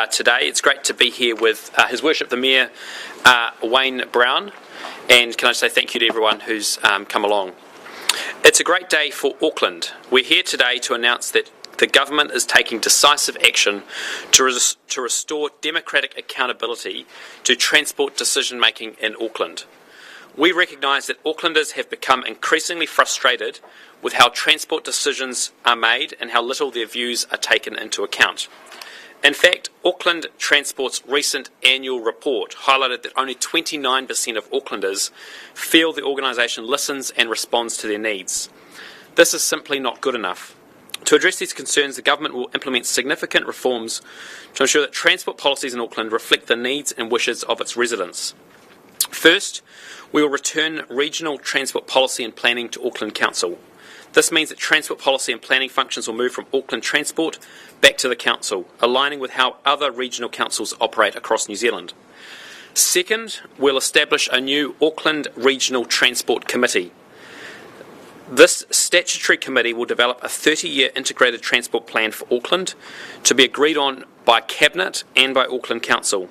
today. It's great to be here with His Worship the Mayor, Wayne Brown, and can I say thank you to everyone who's come along. It's a great day for Auckland. We're here today to announce that the government is taking decisive action to restore democratic accountability to transport decision-making in Auckland. We recognise that Aucklanders have become increasingly frustrated with how transport decisions are made and how little their views are taken into account. In fact, Auckland Transport's recent annual report highlighted that only 29% of Aucklanders feel the organisation listens and responds to their needs. This is simply not good enough. To address these concerns, the government will implement significant reforms to ensure that transport policies in Auckland reflect the needs and wishes of its residents. First, we will return regional transport policy and planning to Auckland Council. This means that transport policy and planning functions will move from Auckland Transport back to the Council, aligning with how other regional councils operate across New Zealand. Second, we'll establish a new Auckland Regional Transport Committee. This statutory committee will develop a 30-year integrated transport plan for Auckland to be agreed on by Cabinet and by Auckland Council.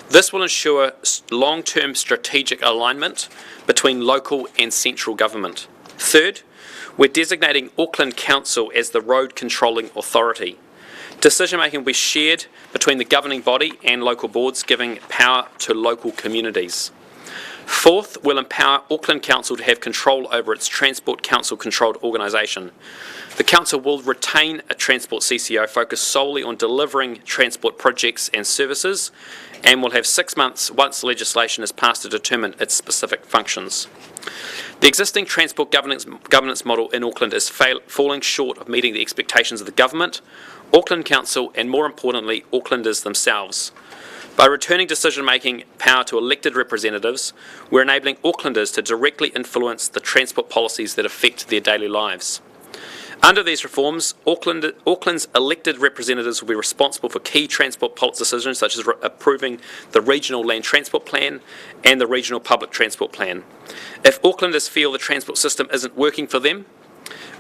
This will ensure long-term strategic alignment between local and central government. Third, we're designating Auckland Council as the road controlling authority. Decision-making will be shared between the governing body and local boards, giving power to local communities. Fourth, we'll empower Auckland Council to have control over its Transport Council-controlled organisation. The Council will retain a Transport CCO focused solely on delivering transport projects and services, and will have 6 months once legislation is passed to determine its specific functions. The existing transport governance model in Auckland is falling short of meeting the expectations of the government, Auckland Council, and more importantly, Aucklanders themselves. By returning decision-making power to elected representatives, we're enabling Aucklanders to directly influence the transport policies that affect their daily lives. Under these reforms, Auckland's elected representatives will be responsible for key transport policy decisions such as approving the Regional Land Transport Plan and the Regional Public Transport Plan. If Aucklanders feel the transport system isn't working for them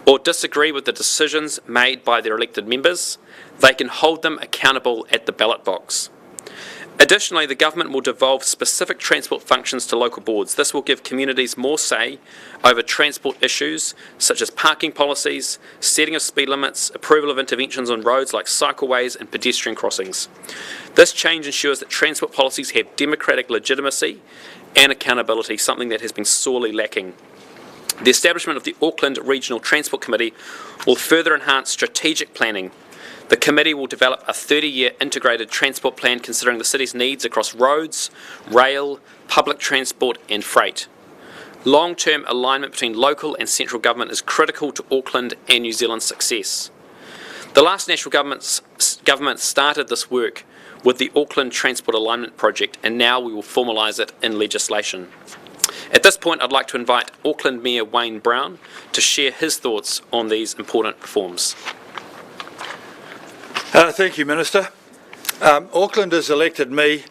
or disagree with the decisions made by their elected members, they can hold them accountable at the ballot box. Additionally, the government will devolve specific transport functions to local boards. This will give communities more say over transport issues such as parking policies, setting of speed limits, approval of interventions on roads like cycleways and pedestrian crossings. This change ensures that transport policies have democratic legitimacy and accountability, something that has been sorely lacking. The establishment of the Auckland Regional Transport Committee will further enhance strategic planning. The committee will develop a 30-year integrated transport plan considering the city's needs across roads, rail, public transport and freight. Long-term alignment between local and central government is critical to Auckland and New Zealand's success. The last national government started this work with the Auckland Transport Alignment Project, and now we will formalise it in legislation. At this point, I'd like to invite Auckland Mayor Wayne Brown to share his thoughts on these important reforms. Thank you, Minister. Auckland has elected me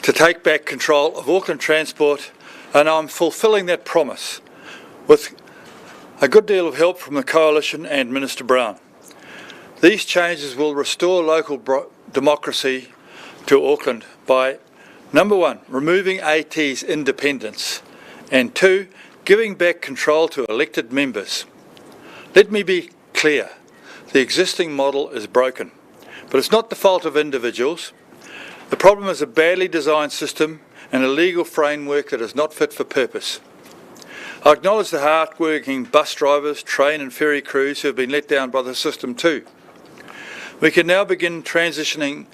to take back control of Auckland Transport, and I'm fulfilling that promise with a good deal of help from the Coalition and Minister Brown. These changes will restore local democracy to Auckland by, number one, removing AT's independence, and two, giving back control to elected members. Let me be clear, the existing model is broken. But it's not the fault of individuals. The problem is a badly designed system and a legal framework that is not fit for purpose. I acknowledge the hard-working bus drivers, train and ferry crews who have been let down by the system too. We can now begin transitioning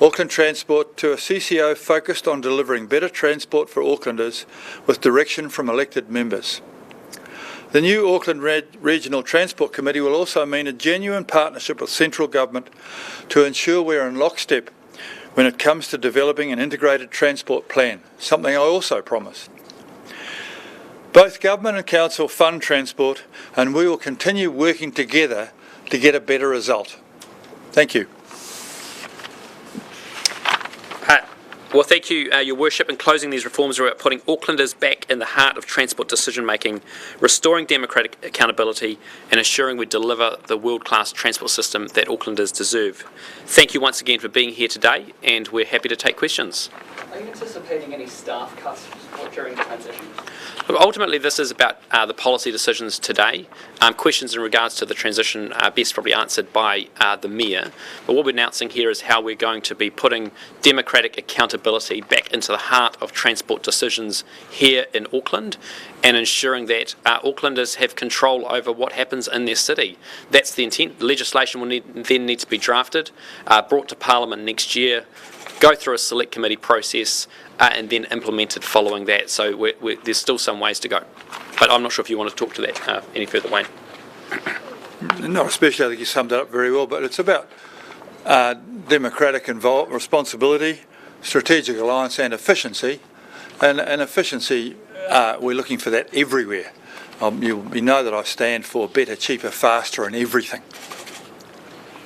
Auckland Transport to a CCO focused on delivering better transport for Aucklanders with direction from elected members. The new Auckland Regional Transport Committee will also mean a genuine partnership with central government to ensure we're in lockstep when it comes to developing an integrated transport plan, something I also promised. Both government and council fund transport, and we will continue working together to get a better result. Thank you. Well, thank you, Your Worship. In closing, these reforms are about putting Aucklanders back in the heart of transport decision-making, restoring democratic accountability and ensuring we deliver the world-class transport system that Aucklanders deserve. Thank you once again for being here today, and we're happy to take questions. Are you anticipating any staff cuts during the transition? Look, ultimately, this is about the policy decisions today. Questions in regards to the transition are best probably answered by the Mayor. But what we're announcing here is how we're going to be putting democratic accountability back into the heart of transport decisions here in Auckland and ensuring that Aucklanders have control over what happens in their city. That's the intent. Legislation will then need to be drafted, brought to Parliament next year, go through a select committee process, and then implemented following that. So there's still some ways to go. But I'm not sure if you want to talk to that any further, Wayne. Not especially, I think you summed it up very well, but it's about democratic responsibility, strategic alliance and efficiency. And efficiency, we're looking for that everywhere. You know that I stand for better, cheaper, faster and everything.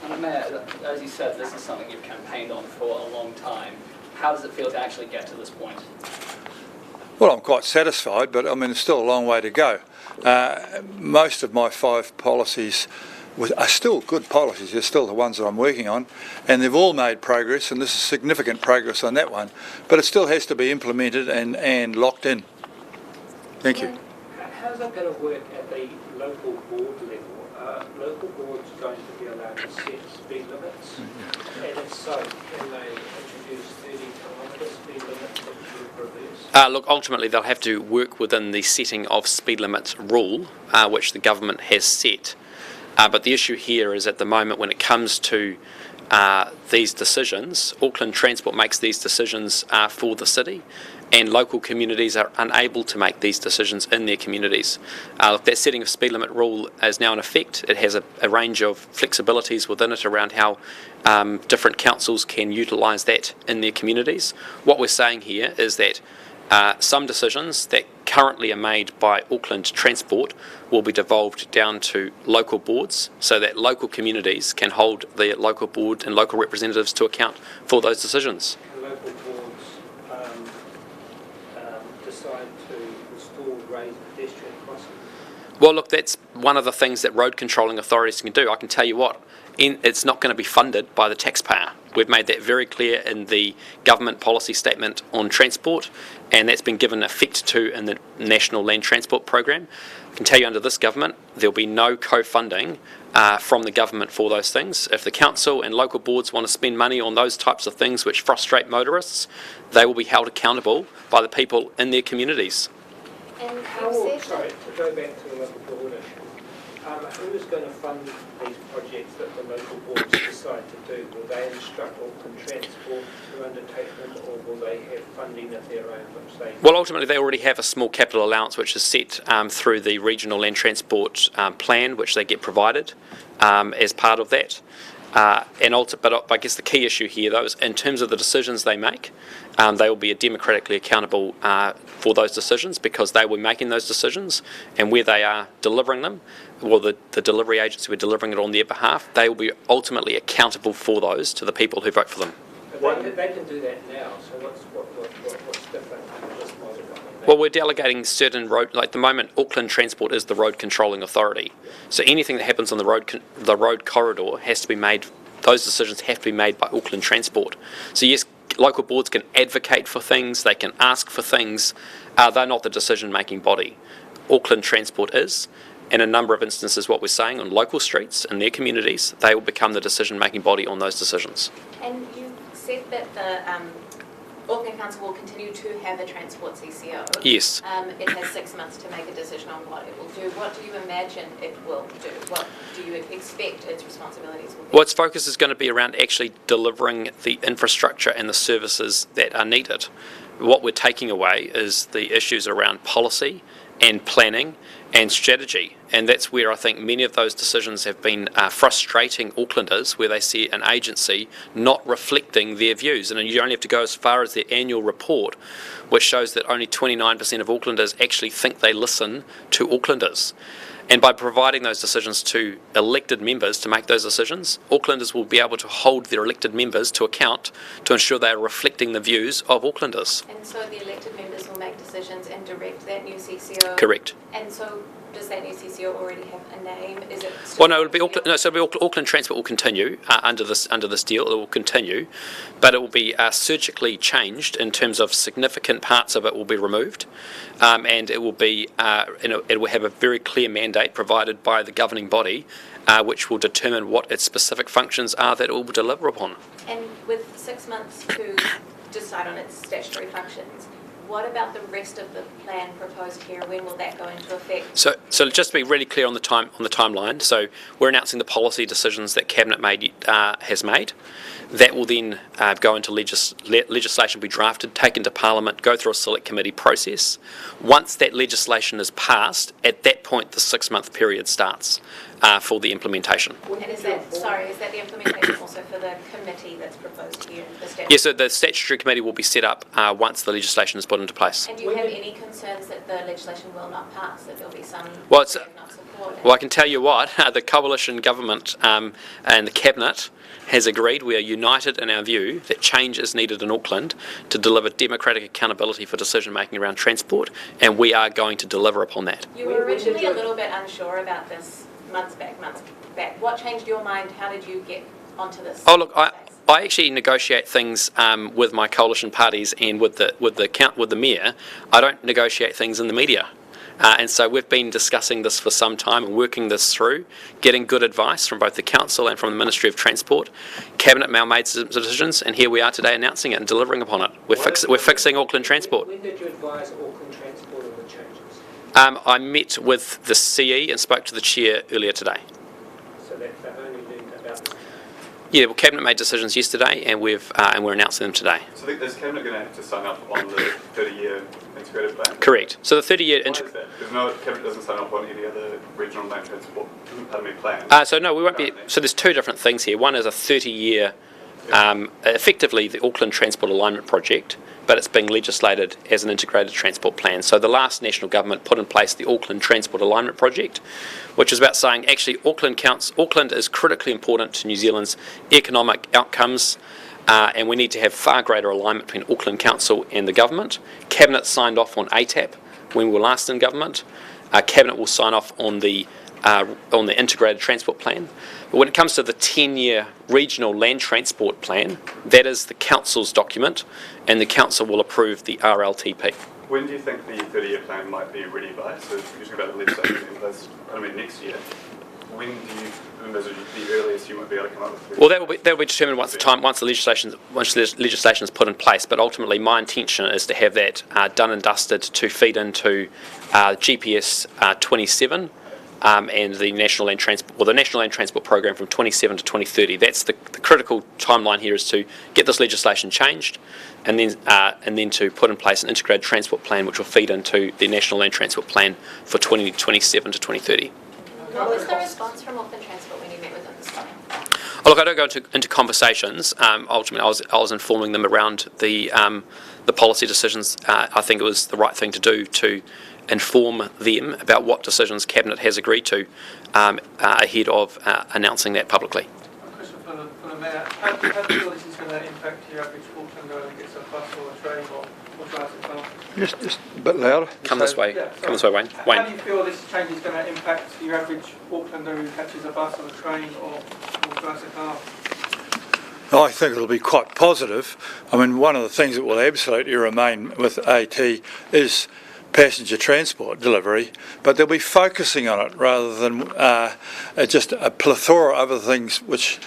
And Mayor, as you said, this is something you've campaigned on for a long time. How does it feel to actually get to this point? Well, I'm quite satisfied, but I mean, there's still a long way to go. Most of my 5 policies are still good policies. They're still the ones that I'm working on, and they've all made progress, and this is significant progress on that one. But it still has to be implemented and locked in. Thank you. How's that going to work at the local board level? Are local boards going to be allowed to set speed limits? And if so, can they introduce 30-kilometre speed limits that should reverse? Look, ultimately they'll have to work within the setting of speed limits rule, which the government has set. But the issue here is at the moment when it comes to these decisions, Auckland Transport makes these decisions for the city, and local communities are unable to make these decisions in their communities. That setting of speed limit rule is now in effect. It has a range of flexibilities within it around how different councils can utilise that in their communities. What we're saying here is that some decisions that currently are made by Auckland Transport will be devolved down to local boards so that local communities can hold the local board and local representatives to account for those decisions. Local boards decide to install raised pedestrian crossings? Well, look, that's one of the things that road controlling authorities can do. I can tell you what, it's not going to be funded by the taxpayer. We've made that very clear in the government policy statement on transport, and that's been given effect to in the National Land Transport Program. I can tell you under this government, there'll be no co-funding from the government for those things. If the council and local boards want to spend money on those types of things which frustrate motorists, they will be held accountable by the people in their communities. And sorry, to go back to the local board issue, who is going to fund these projects that the local boards decide to do? Will they instruct Auckland Transport to undertake them, or will they have funding of their own which they... Well, ultimately they already have a small capital allowance which is set through the Regional Land Transport Plan, which they get provided as part of that. But I guess the key issue here, though, is in terms of the decisions they make, they will be democratically accountable for those decisions because they were making those decisions, and where they are delivering them, well, the delivery agency were delivering it on their behalf, they will be ultimately accountable for those to the people who vote for them. But they can do that now, so what's different in this model? Well, we're delegating certain road, like at the moment, Auckland Transport is the road controlling authority. So anything that happens on the road corridor has to be made, those decisions have to be made by Auckland Transport. So yes, local boards can advocate for things, they can ask for things, they're not the decision-making body. Auckland Transport is. In a number of instances, what we're saying on local streets in their communities, they will become the decision-making body on those decisions. And you said that the Auckland Council will continue to have a transport CCO. Yes. It has 6 months to make a decision on what it will do. What do you imagine it will do? What do you expect its responsibilities will be? Well, its focus is going to be around actually delivering the infrastructure and the services that are needed. What we're taking away is the issues around policy and planning and strategy, and that's where I think many of those decisions have been frustrating Aucklanders, where they see an agency not reflecting their views. And you only have to go as far as their annual report, which shows that only 29% of Aucklanders actually think they listen to Aucklanders. And by providing those decisions to elected members to make those decisions, Aucklanders will be able to hold their elected members to account to ensure they are reflecting the views of Aucklanders. And so the elected members will make decisions and direct that new CCO? Correct. And so does that new CCO already have a name? Is it? Well, no, it'll be Auckland. No, so it'll be Auckland Transport will continue under this deal. It will continue, but it will be surgically changed in terms of significant parts of it will be removed, and it will be it will have a very clear mandate provided by the governing body, which will determine what its specific functions are that it will deliver upon. And with 6 months to decide on its statutory functions, what about the rest of the plan proposed here? When will that go into effect? So just to be really clear on the timeline. So we're announcing the policy decisions that Cabinet has made. That will then go into legislation, be drafted, taken to Parliament, go through a select committee process. Once that legislation is passed, at that point the 6-month period starts for the implementation. And is that the implementation also for the committee that's proposed here? Yes, so the statutory committee will be set up once the legislation is put into place. And do you have any concerns that the legislation will not pass, that there'll be some not support? Well, I can tell you what, the coalition government and the Cabinet has agreed, we are united in our view that change is needed in Auckland to deliver democratic accountability for decision making around transport, and we are going to deliver upon that. You were originally a little bit unsure about this months back. What changed your mind? How did you get onto this? Oh, look, I actually negotiate things with my coalition parties and with the mayor. I don't negotiate things in the media. And so we've been discussing this for some time and working this through, getting good advice from both the Council and from the Ministry of Transport. Cabinet now made some decisions, and here we are today announcing it and delivering upon it. We're fixing Auckland Transport. When did you advise Auckland Transport on the changes? I met with the CE and spoke to the Chair earlier today. So that they only learned about this? Yeah, well, Cabinet made decisions yesterday, and we're announcing them today. So is Cabinet going to have to sign up on the 30-year integrated plan? Correct. So the 30-year... Why is that? Because no, Cabinet doesn't sign up on any other regional land transport plan. So no, we won't be... So there's two different things here. One is a 30-year, effectively the Auckland Transport Alignment Project, but it's being legislated as an integrated transport plan. So the last national government put in place the Auckland Transport Alignment Project, which is about saying actually Auckland is critically important to New Zealand's economic outcomes, and we need to have far greater alignment between Auckland Council and the government. Cabinet signed off on ATAP when we were last in government. Cabinet will sign off on the integrated transport plan. But when it comes to the 10-year regional land transport plan, that is the Council's document, and the Council will approve the RLTP. When do you think the 30-year plan might be ready by? So you're talking about the legislation in place, next year. When do you envisage the earliest you might be able to come up with? Well, that will be determined once the legislation is put in place. But ultimately, my intention is to have that done and dusted to feed into GPS 27. And the National Land Transport Program from 27 to 2030. That's the critical timeline here, is to get this legislation changed, and then to put in place an integrated transport plan which will feed into the National Land Transport Plan for 2027 to 2030. What was the response from Auckland Transport when you met with them this morning? Oh, look, I don't go into conversations. Ultimately, I was informing them around the policy decisions. I think it was the right thing to do to inform them about what decisions Cabinet has agreed to ahead of announcing that publicly. A question for the Mayor. How do you feel this is going to impact your average Aucklander who gets a bus or a train or drives a car? Just a bit louder. Come this way, Wayne. How do you feel this change is going to impact your average Aucklander who catches a bus or a train or drives a car? I think it'll be quite positive. I mean, one of the things that will absolutely remain with AT is passenger transport delivery, but they'll be focusing on it rather than just a plethora of other things which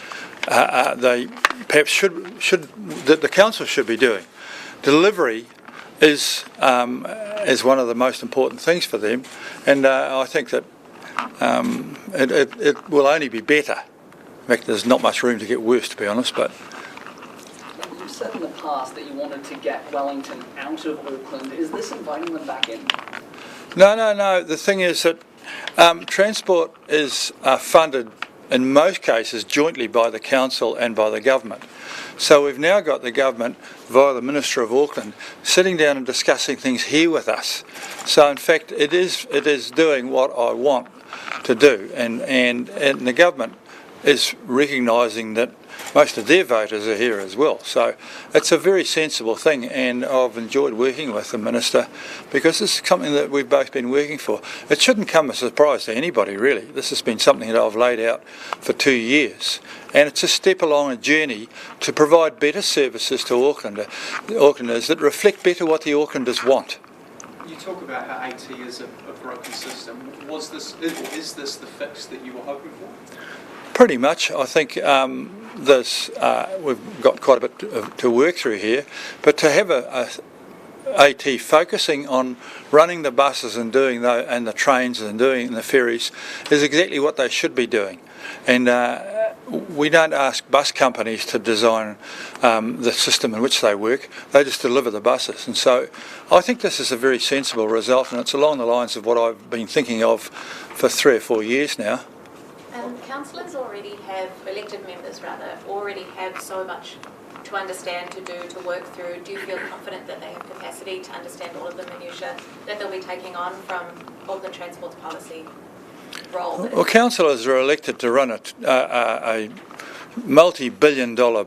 they perhaps the council should be doing. Delivery is one of the most important things for them, and I think that it will only be better. In fact, there's not much room to get worse, to be honest, but. You said in the past that you wanted to get Wellington out of Auckland. Is this inviting them back in? No. The thing is that transport is funded in most cases jointly by the council and by the government. So we've now got the government via the Minister of Auckland sitting down and discussing things here with us. So in fact it is doing what I want to do, and the government is recognising that most of their voters are here as well. So it's a very sensible thing, and I've enjoyed working with the Minister because this is something that we've both been working for. It shouldn't come as a surprise to anybody, really. This has been something that I've laid out for 2 years, and it's a step along a journey to provide better services to Aucklanders that reflect better what the Aucklanders want. You talk about how AT is a broken system. Is this the fix that you were hoping for? Pretty much. I think we've got quite a bit to work through here, but to have a AT focusing on running the buses and doing and the trains and doing the ferries is exactly what they should be doing. And we don't ask bus companies to design the system in which they work, they just deliver the buses. And so I think this is a very sensible result, and it's along the lines of what I've been thinking of for 3 or 4 years now. Councillors elected members already have so much to understand, to do, to work through. Do you feel confident that they have capacity to understand all of the minutiae that they'll be taking on from Auckland Transport's policy role? Well, councillors are elected to run a multi-billion-dollar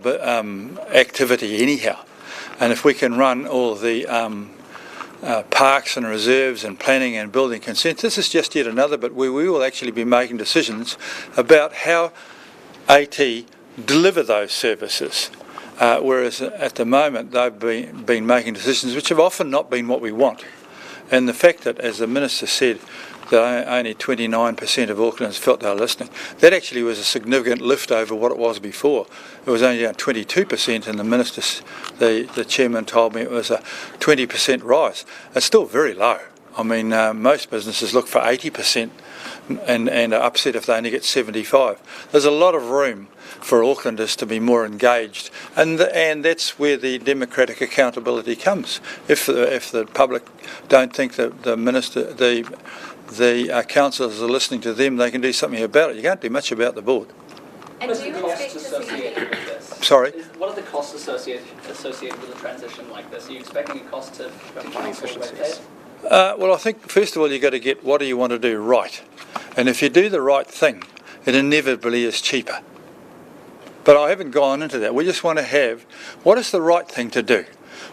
activity anyhow, and if we can run all the parks and reserves and planning and building consents, this is just yet another bit where we will actually be making decisions about how AT deliver those services, whereas at the moment they've been making decisions which have often not been what we want. And the fact that, as the Minister said, that only 29% of Aucklanders felt they were listening, that actually was a significant lift over what it was before. It was only down 22%, and the chairman told me it was a 20% rise. It's still very low. I mean, most businesses look for 80% and are upset if they only get 75. There's a lot of room for Aucklanders to be more engaged, and that's where the democratic accountability comes. If the public don't think that the Minister, the councillors are listening to them, they can do something about it. You can't do much about the board. And do you expect to associated with this? Sorry? What are the costs associated with a transition like this? Are you expecting a cost to council with it? Well, I think, first of all, you've got to get what do you want to do right. And if you do the right thing, it inevitably is cheaper. But I haven't gone into that. We just want to have, what is the right thing to do?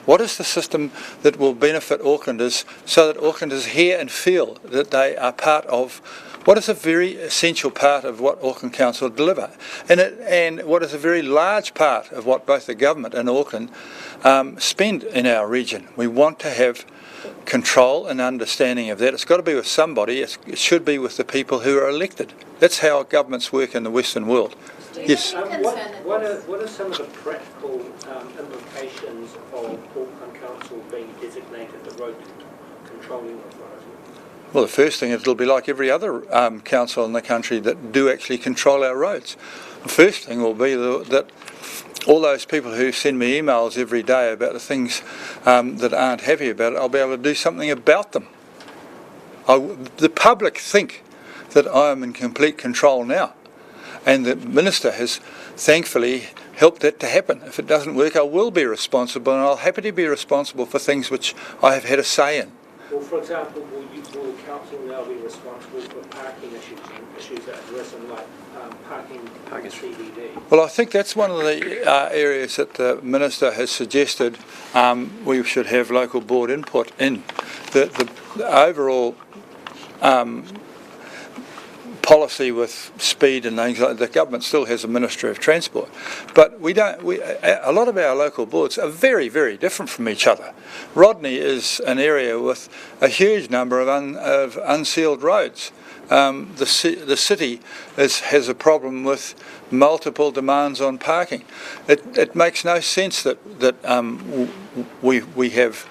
What is the system that will benefit Aucklanders so that Aucklanders hear and feel that they are part of what is a very essential part of what Auckland Council deliver, and what is a very large part of what both the government and Auckland spend in our region. We want to have control and understanding of that. It's got to be with somebody. It should be with the people who are elected. That's how governments work in the Western world. Yes. What are some of the practical implications of Auckland Council being designated the road controlling authority? Well, the first thing is it'll be like every other council in the country that do actually control our roads. The first thing will be that all those people who send me emails every day about the things that aren't happy about it, I'll be able to do something about them. The public think that I am in complete control now, and the Minister has thankfully helped that to happen. If it doesn't work, I will be responsible, and I'll happy to be responsible for things which I have had a say in. Well, for example, will the council now be responsible for parking issues that have arisen, like parking in CBD? Well, I think that's one of the areas that the Minister has suggested we should have local board input in. The overall policy with speed and things like that, the government still has a Ministry of Transport, but a lot of our local boards are very, very different from each other. Rodney is an area with a huge number of unsealed roads. The city has a problem with multiple demands on parking. It makes no sense that we have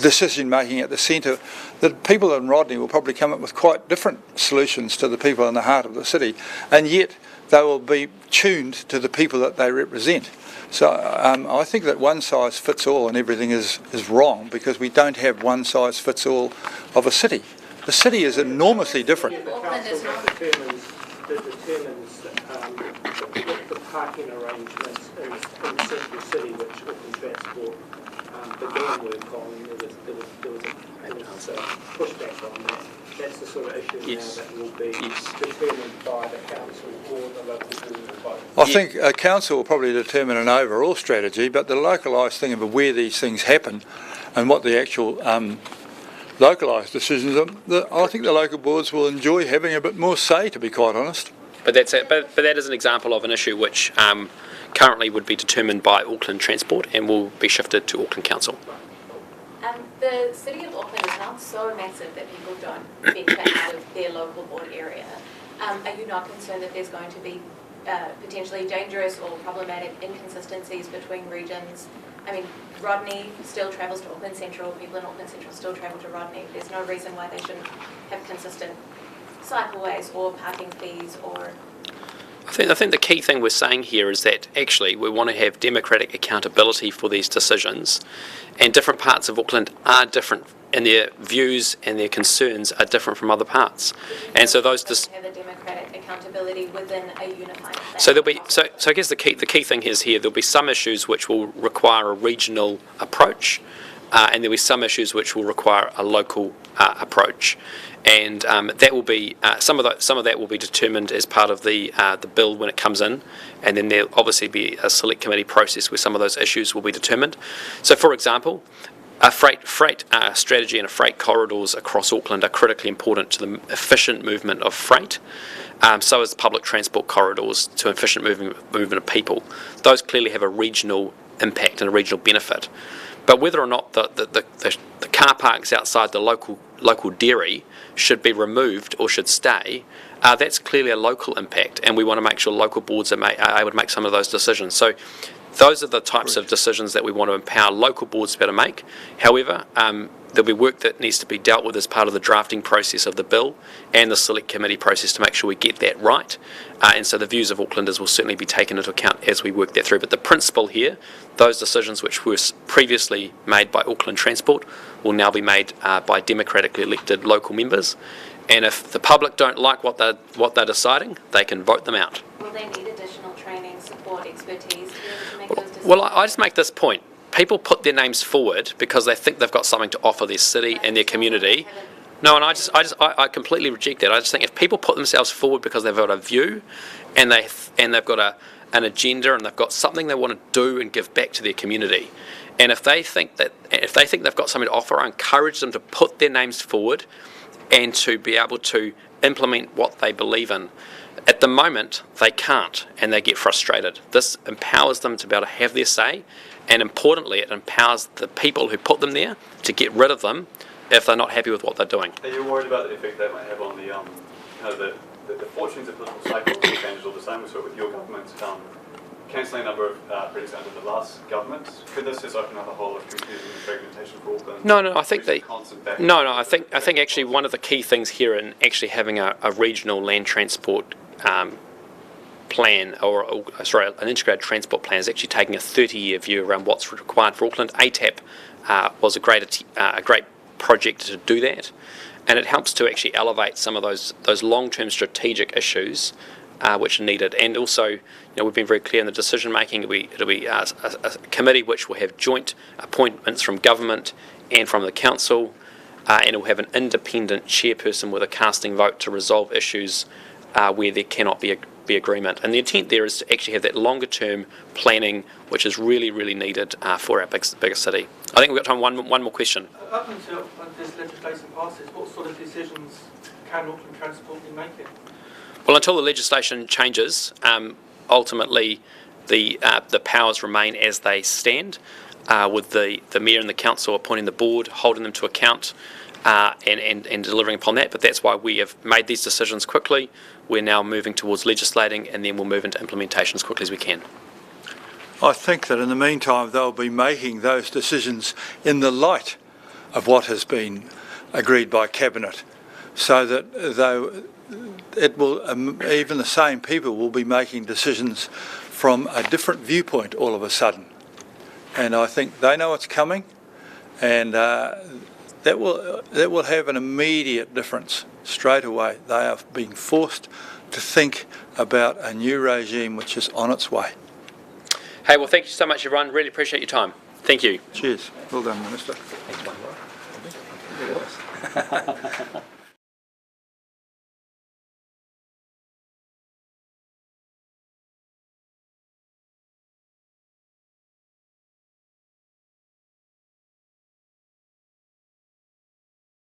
decision making at the centre. The people in Rodney will probably come up with quite different solutions to the people in the heart of the city, and yet they will be tuned to the people that they represent. So I think that one size fits all and everything is wrong, because we don't have one size fits all of a city. The city is enormously different. The council determines the parking arrangements in the central city, which Auckland Transport began work on. There was a pushback on that. That's the sort of issue Yes. now that will be Yes. determined by the council or the local board or both. I think a council will probably determine an overall strategy, but the localised thing of where these things happen and what the actual localised decisions are, I think the local boards will enjoy having a bit more say, to be quite honest. But that's it. But that is an example of an issue which currently would be determined by Auckland Transport and will be shifted to Auckland Council. The City of Auckland is not so massive that people don't venture out of their local board area. Are you not concerned that there's going to be potentially dangerous or problematic inconsistencies between regions? I mean, Rodney still travels to Auckland Central, people in Auckland Central still travel to Rodney. There's no reason why they shouldn't have consistent cycleways or parking fees or... I think the key thing we're saying here is that actually we want to have democratic accountability for these decisions, and different parts of Auckland are different and their views and their concerns are different from other parts. And so those have a democratic accountability within a unified plan. So there'll be so I guess the key thing is here there'll be some issues which will require a regional approach, and there'll be some issues which will require a local approach, and that will be some of that will be determined as part of the bill when it comes in, and then there'll obviously be a select committee process where some of those issues will be determined. So, for example, a freight strategy and a freight corridors across Auckland are critically important to the efficient movement of freight. So is public transport corridors to efficient movement of people. Those clearly have a regional impact and a regional benefit. But whether or not the car parks outside the local dairy should be removed or should stay, that's clearly a local impact, and we want to make sure local boards are able to make some of those decisions. So those are the types of decisions that we want to empower local boards to be able to make. However, there'll be work that needs to be dealt with as part of the drafting process of the bill and the select committee process to make sure we get that right. And so the views of Aucklanders will certainly be taken into account as we work that through. But the principle here, those decisions which were previously made by Auckland Transport will now be made by democratically elected local members. And if the public don't like what they're deciding, they can vote them out. Will they need additional training, support, expertise to make those decisions? Well, I just make this point. People put their names forward because they think they've got something to offer their city and their community. No, and I completely reject that. I just think if people put themselves forward because they've got a view, and they've got an agenda, and they've got something they want to do and give back to their community, and if they think they've got something to offer, I encourage them to put their names forward and to be able to implement what they believe in. At the moment, they can't, and they get frustrated. This empowers them to be able to have their say, and importantly, it empowers the people who put them there to get rid of them if they're not happy with what they're doing. Are you worried about the effect that might have on the fortunes of political cycles will change all the same? We saw it with your government cancelling a number of projects under the last government. Could this just open up a whole lot of confusion and fragmentation for Auckland? No, I think I think actually one of the key things here in actually having a regional land transport plan, an integrated transport plan, is actually taking a 30-year view around what's required for Auckland. ATAP was a great project to do that, and it helps to actually elevate some of those long-term strategic issues which are needed. And also, we've been very clear in the decision making. It'll be a committee which will have joint appointments from government and from the council, and it will have an independent chairperson with a casting vote to resolve issues where there cannot be agreement. And the intent there is to actually have that longer term planning, which is really, really needed for our bigger city. I think we've got time for one more question. Up until when this legislation passes, what sort of decisions can Auckland Transport be making? Well, until the legislation changes, ultimately the powers remain as they stand, with the Mayor and the Council appointing the board, holding them to account, and delivering upon that. But that's why we have made these decisions quickly. We're now moving towards legislating, and then we'll move into implementation as quickly as we can. I think that in the meantime they'll be making those decisions in the light of what has been agreed by Cabinet, so that even the same people will be making decisions from a different viewpoint all of a sudden. And I think they know it's coming, and that will have an immediate difference straight away. They are being forced to think about a new regime which is on its way. Hey, well, thank you so much, everyone. Really appreciate your time. Thank you. Cheers. Well done, Minister.